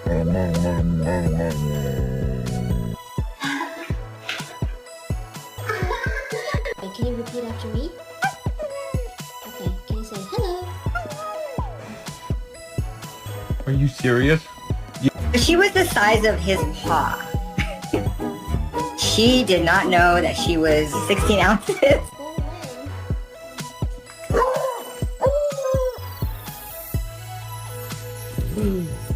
Wait, can you repeat after me? Okay, can you say hello? Are you serious? She was the size of his paw. She did not know that she was 16 ounces. Go away.